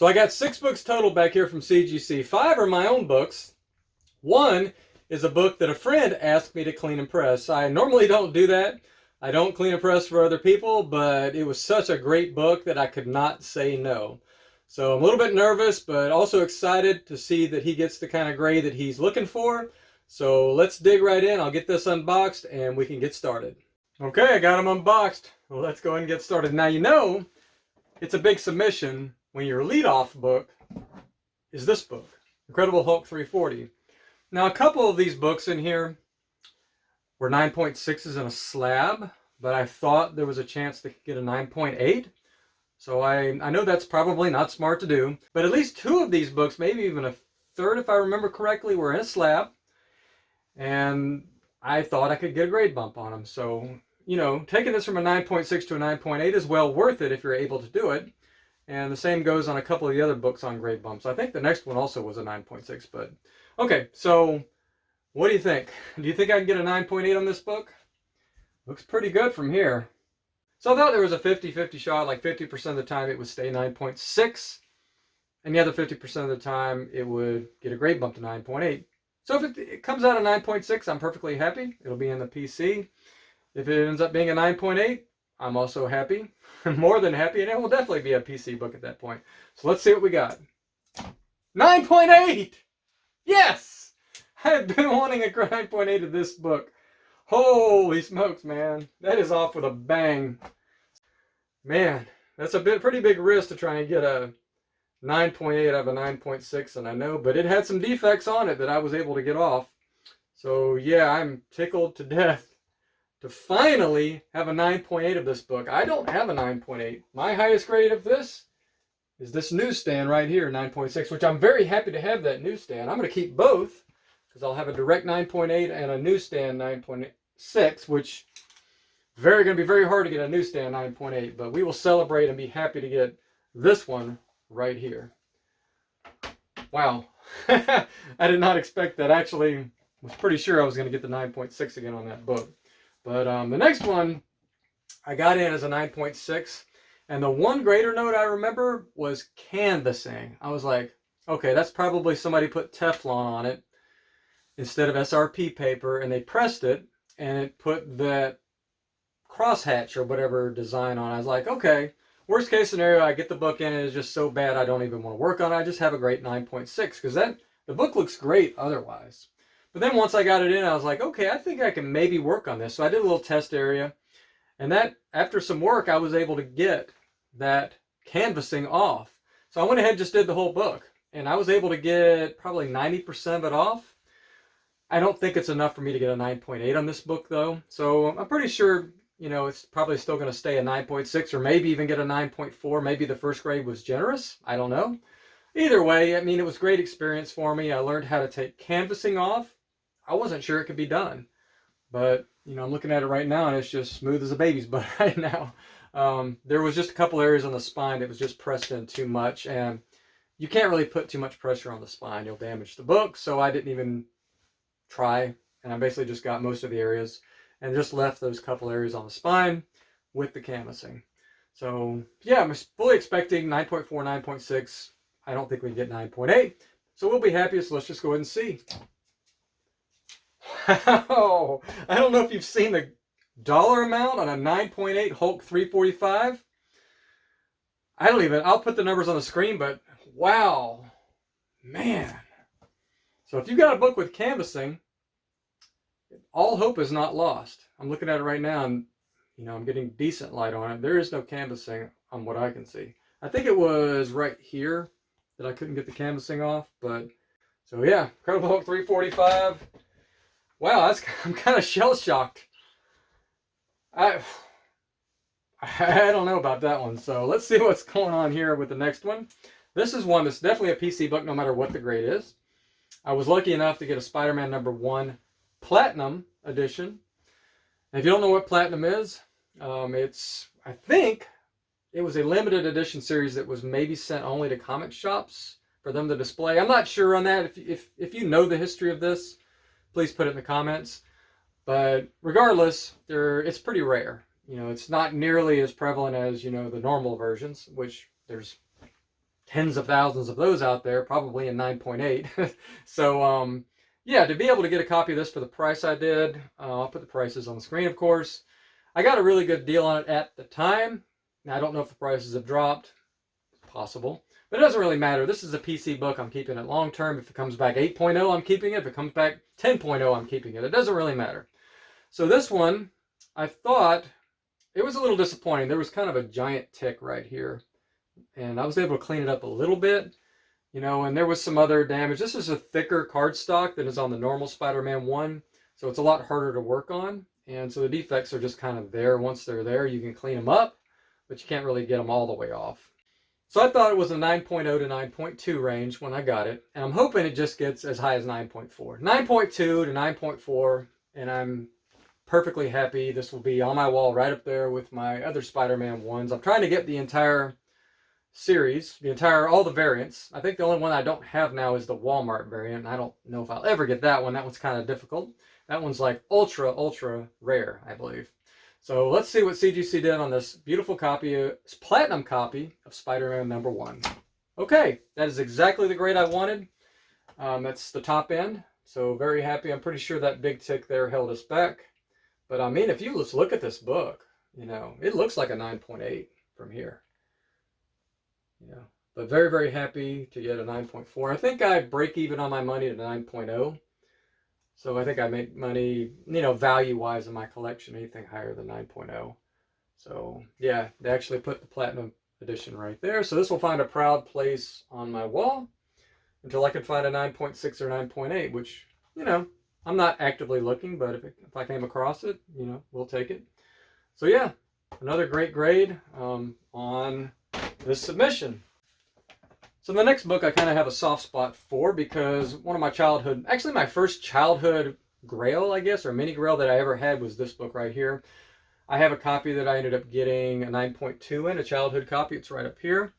So I got 6 books total back here from CGC. 5 are my own books. 1 is a book that a friend asked me to clean and press. I normally don't do that. I don't clean and press for other people, but it was such a great book that I could not say no. So I'm a little bit nervous, but also excited to see that he gets the kind of grade that he's looking for. So let's dig right in. I'll get this unboxed and we can get started. Okay, I got them unboxed. Well, let's go ahead and get started. Now, you know, it's a big submission when your lead-off book is this book, Incredible Hulk 340. Now, a couple of these books in here were 9.6s in a slab, but I thought there was a chance they could get a 9.8. So I know that's probably not smart to do, but at least 2 of these books, maybe even a third if I remember correctly, were in a slab, and I thought I could get a grade bump on them. So, you know, taking this from a 9.6 to a 9.8 is well worth it if you're able to do it. And the same goes on a couple of the other books on grade bumps. I think the next one also was a 9.6, but okay, so what do you think? Do you think I can get a 9.8 on this book? Looks pretty good from here. So I thought there was a 50-50 shot, like 50% of the time it would stay 9.6, and the other 50% of the time it would get a grade bump to 9.8. So if it comes out at 9.6, I'm perfectly happy. It'll be in the PC. If it ends up being a 9.8, I'm also happy, more than happy, and it will definitely be a PC book at that point. So let's see what we got. 9.8! Yes! I've been wanting a 9.8 of this book. Holy smokes, man. That is off with a bang. Man, that's a pretty big risk to try and get a 9.8 out of a 9.6, and I know, but it had some defects on it that I was able to get off. So yeah, I'm tickled to death to finally have a 9.8 of this book. I don't have a 9.8. My highest grade of this is this newsstand right here, 9.6, which I'm very happy to have that newsstand. I'm going to keep both because I'll have a direct 9.8 and a newsstand 9.6, which going to be very hard to get a newsstand 9.8, but we will celebrate and be happy to get this one right here. Wow. I did not expect that. Actually, was pretty sure I was going to get the 9.6 again on that book. But the next one I got in as a 9.6, and the one grader note I remember was canvassing. I was like, okay, that's probably somebody put Teflon on it instead of SRP paper, and they pressed it, and it put that crosshatch or whatever design on. I was like, okay, worst case scenario, I get the book in and it's just so bad I don't even want to work on it. I just have a great 9.6 because the book looks great otherwise. But then once I got it in, I was like, okay, I think I can maybe work on this. So I did a little test area, and that after some work, I was able to get that canvassing off. So I went ahead and just did the whole book, and I was able to get probably 90% of it off. I don't think it's enough for me to get a 9.8 on this book, though. So I'm pretty sure, you know, it's probably still going to stay a 9.6 or maybe even get a 9.4. Maybe the first grade was generous. I don't know. Either way, I mean, it was a great experience for me. I learned how to take canvassing off. I wasn't sure it could be done, but you know, I'm looking at it right now and it's just smooth as a baby's butt right now. There was just a couple areas on the spine that was just pressed in too much, and you can't really put too much pressure on the spine. You'll damage the book, so I didn't even try, and I basically just got most of the areas and just left those couple areas on the spine with the canvassing. So yeah, I'm fully expecting 9.4, 9.6. I don't think we can get 9.8, so we'll be happy, so let's just go ahead and see. Wow, I don't know if you've seen the dollar amount on a 9.8 Hulk 345. I'll put the numbers on the screen, but wow, man. So if you got a book with canvassing, all hope is not lost. I'm looking at it right now, and you know, I'm getting decent light on it. There is no canvassing on what I can see. I think it was right here that I couldn't get the canvassing off, but so yeah, Incredible Hulk 345. Wow, I'm kind of shell-shocked. I don't know about that one. So let's see what's going on here with the next one. This is one that's definitely a PC book no matter what the grade is. I was lucky enough to get a Spider-Man #1 Platinum edition. And if you don't know what Platinum is, I think it was a limited edition series that was maybe sent only to comic shops for them to display. I'm not sure on that. If you know the history of this, please put it in the comments. But regardless, it's pretty rare. You know, it's not nearly as prevalent as, you know, the normal versions, which there's tens of thousands of those out there, probably in 9.8. So, yeah, to be able to get a copy of this for the price I did, I'll put the prices on the screen, of course. I got a really good deal on it at the time. Now, I don't know if the prices have dropped. It's possible. But it doesn't really matter. This is a PC book. I'm keeping it long term. If it comes back 8.0, I'm keeping it. If it comes back 10.0, I'm keeping it. It doesn't really matter. So this one, I thought it was a little disappointing. There was kind of a giant tick right here. And I was able to clean it up a little bit. You know, and there was some other damage. This is a thicker cardstock than is on the normal Spider-Man 1. So it's a lot harder to work on. And so the defects are just kind of there. Once they're there, you can clean them up, but you can't really get them all the way off. So I thought it was a 9.0 to 9.2 range when I got it. And I'm hoping it just gets as high as 9.4. 9.2 to 9.4, and I'm perfectly happy. This will be on my wall right up there with my other Spider-Man ones. I'm trying to get the entire series, all the variants. I think the only one I don't have now is the Walmart variant. I don't know if I'll ever get that one. That one's kind of difficult. That one's like ultra rare, I believe. So let's see what CGC did on this beautiful copy, platinum copy of Spider-Man #1. Okay, that is exactly the grade I wanted. That's the top end. So very happy. I'm pretty sure that big tick there held us back. But I mean, if you just look at this book, you know, it looks like a 9.8 from here. You know, but very happy to get a 9.4. I think I break even on my money to 9.0. So I think I make money, you know, value-wise in my collection, anything higher than 9.0. So yeah, they actually put the Platinum Edition right there. So this will find a proud place on my wall until I can find a 9.6 or 9.8, which, you know, I'm not actively looking, but if I came across it, you know, we'll take it. So yeah, another great grade on this submission. So the next book I kind of have a soft spot for because one of my childhood, actually my first childhood grail, I guess, or mini grail that I ever had was this book right here. I have a copy that I ended up getting a 9.2 in, a childhood copy. It's right up here.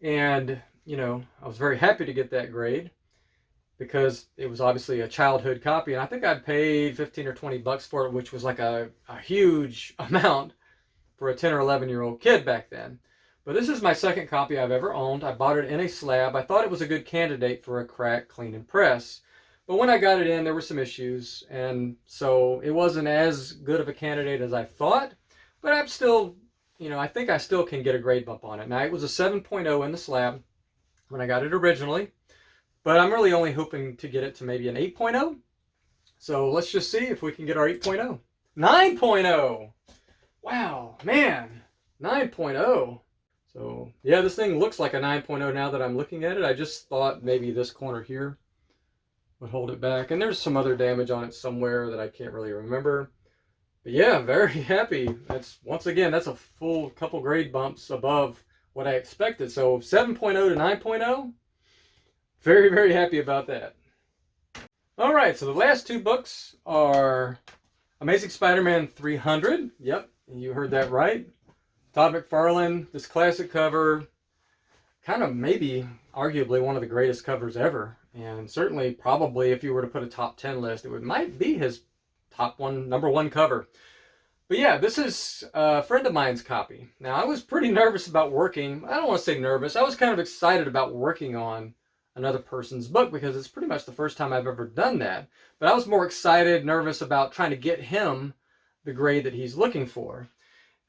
And, you know, I was very happy to get that grade because it was obviously a childhood copy. And I think I paid 15 or 20 bucks for it, which was like a huge amount for a 10 or 11-year-old kid back then. But this is my second copy I've ever owned. I bought it in a slab. I thought it was a good candidate for a crack, clean, and press. But when I got it in, there were some issues. And so it wasn't as good of a candidate as I thought. But I'm still, you know, I think I still can get a grade bump on it. Now, it was a 7.0 in the slab when I got it originally. But I'm really only hoping to get it to maybe an 8.0. So let's just see if we can get our 8.0. 9.0! Wow, man, 9.0. So, yeah, this thing looks like a 9.0 now that I'm looking at it. I just thought maybe this corner here would hold it back. And there's some other damage on it somewhere that I can't really remember. But yeah, very happy. Once again, that's a full couple grade bumps above what I expected. So 7.0 to 9.0, very happy about that. All right, so the last two books are Amazing Spider-Man 300. Yep, you heard that right. Todd McFarlane, this classic cover, kind of maybe arguably one of the greatest covers ever. And certainly probably if you were to put a top 10 list, it might be his number one cover. But yeah, this is a friend of mine's copy. Now, I was pretty nervous about working. I don't want to say nervous. I was kind of excited about working on another person's book because it's pretty much the first time I've ever done that. But I was more excited, nervous about trying to get him the grade that he's looking for.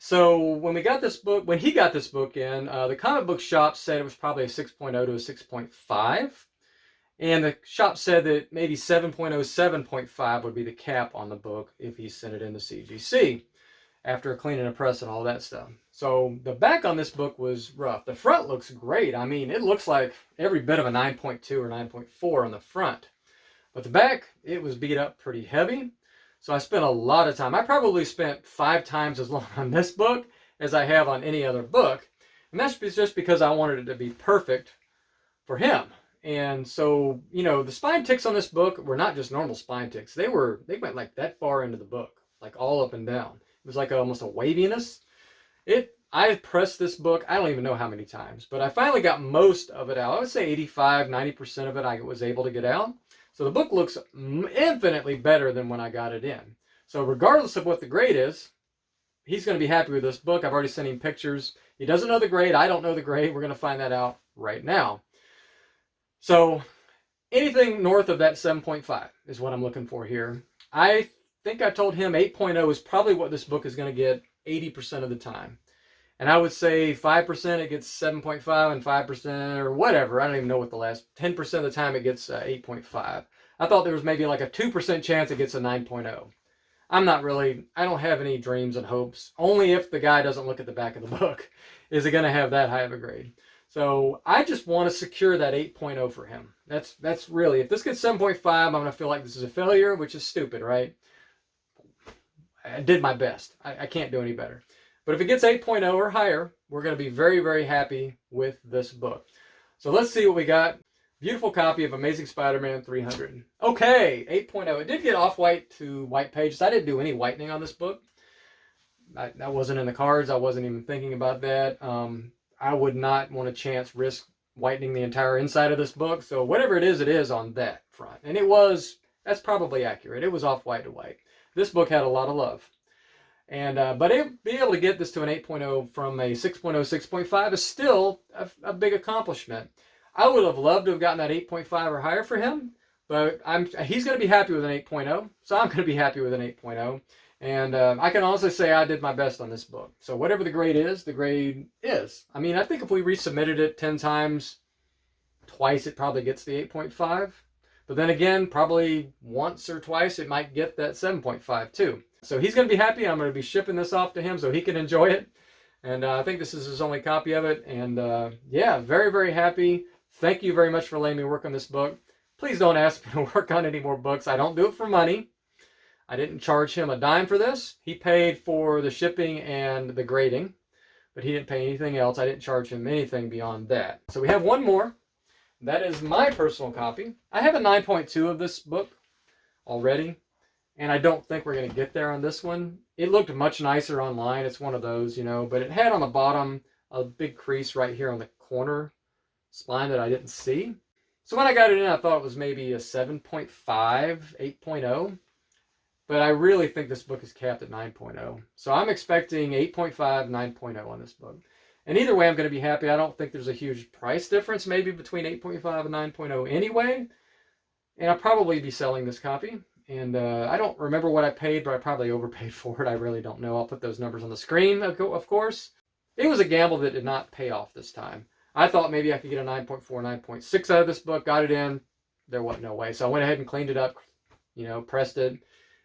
So when he got this book in, the comic book shop said it was probably a 6.0 to a 6.5. And the shop said that maybe 7.0, 7.5 would be the cap on the book if he sent it into CGC after cleaning a press and all that stuff. So the back on this book was rough. The front looks great. I mean, it looks like every bit of a 9.2 or 9.4 on the front. But the back, it was beat up pretty heavy. So I spent a lot of time. I probably spent 5 times as long on this book as I have on any other book. And that's just because I wanted it to be perfect for him. And so, you know, the spine ticks on this book were not just normal spine ticks. They went like that far into the book, like all up and down. It was like almost a waviness. I pressed this book, I don't even know how many times, but I finally got most of it out. I would say 85, 90% of it I was able to get out. So the book looks infinitely better than when I got it in. So regardless of what the grade is, he's going to be happy with this book. I've already sent him pictures. He doesn't know the grade. I don't know the grade. We're going to find that out right now. So anything north of that 7.5 is what I'm looking for here. I think I told him 8.0 is probably what this book is going to get 80% of the time. And I would say 5% it gets 7.5 and 5% or whatever. I don't even know what the last 10% of the time it gets 8.5. I thought there was maybe like a 2% chance it gets a 9.0. I don't have any dreams and hopes. Only if the guy doesn't look at the back of the book is it going to have that high of a grade. So I just want to secure that 8.0 for him. That's really, if this gets 7.5, I'm going to feel like this is a failure, which is stupid, right? I did my best. I can't do any better. But if it gets 8.0 or higher, we're going to be very, very happy with this book. So let's see what we got. Beautiful copy of Amazing Spider-Man 300. Okay, 8.0. It did get off-white to white pages. I didn't do any whitening on this book. That wasn't in the cards. I wasn't even thinking about that. I would not want to risk whitening the entire inside of this book. So whatever it is on that front. And that's probably accurate. It was off-white to white. This book had a lot of love. And but being able to get this to an 8.0 from a 6.0, 6.5 is still a big accomplishment. I would have loved to have gotten that 8.5 or higher for him, but he's going to be happy with an 8.0, so I'm going to be happy with an 8.0. And I can honestly say I did my best on this book. So whatever the grade is, the grade is. I mean, I think if we resubmitted it 10 times, twice it probably gets the 8.5. But then again, probably once or twice it might get that 7.5 too. So he's going to be happy. I'm going to be shipping this off to him so he can enjoy it. And I think this is his only copy of it. And yeah, very, very happy. Thank you very much for letting me work on this book. Please don't ask me to work on any more books. I don't do it for money. I didn't charge him a dime for this. He paid for the shipping and the grading, but he didn't pay anything else. I didn't charge him anything beyond that. So we have one more. That is my personal copy. I have a 9.2 of this book already, and I don't think we're going to get there on this one. It looked much nicer online. It's one of those, but it had on the bottom a big crease right here on the corner spline that I didn't see. So when I got it in, I thought it was maybe a 7.5, 8.0, but I really think this book is capped at 9.0. So I'm expecting 8.5, 9.0 on this book. And either way, I'm going to be happy. I don't think there's a huge price difference maybe between 8.5 and 9.0 anyway. And I'll probably be selling this copy. And I don't remember what I paid, but I probably overpaid for it. I really don't know. I'll put those numbers on the screen, of course. It was a gamble that did not pay off this time. I thought maybe I could get a 9.4, 9.6 out of this book. Got it in. There wasn't no way. So I went ahead and cleaned it up, pressed it,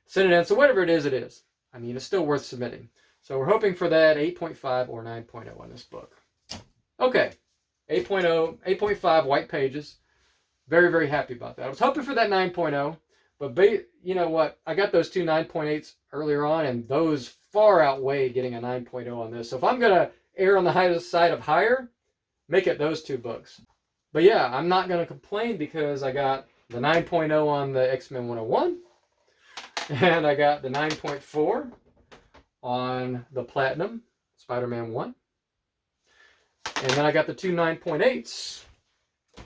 sent it in. So whatever it is, it is. I mean, it's still worth submitting. So we're hoping for that 8.5 or 9.0 on this book. Okay, 8.0, 8.5 white pages. Very, very happy about that. I was hoping for that 9.0, but you know what? I got those two 9.8s earlier on, and those far outweigh getting a 9.0 on this. So if I'm going to err on the higher side of higher, make it those two books. But yeah, I'm not going to complain because I got the 9.0 on the X-Men 101, and I got the 9.4 on the Platinum Spider-Man 1. And then I got the two 9.8s,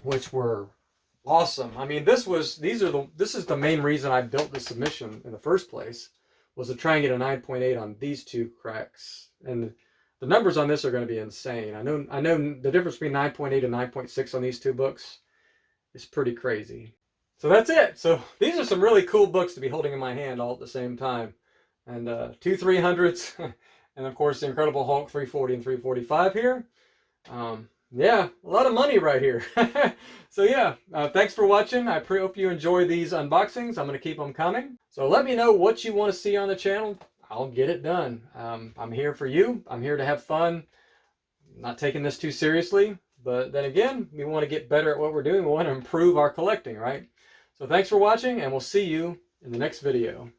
which were awesome. I mean, this is the main reason I built the submission in the first place, was to try and get a 9.8 on these two cracks. And the numbers on this are going to be insane. I know the difference between 9.8 and 9.6 on these two books is pretty crazy. So that's it. So these are some really cool books to be holding in my hand all at the same time. And two 300s, and of course the Incredible Hulk 340 and 345 here. Yeah, a lot of money right here. So yeah, thanks for watching. I hope you enjoy these unboxings. I'm going to keep them coming. So let me know what you want to see on the channel. I'll get it done. I'm here for you. I'm here to have fun. I'm not taking this too seriously, but then again, we want to get better at what we're doing. We want to improve our collecting, right? So thanks for watching, and we'll see you in the next video.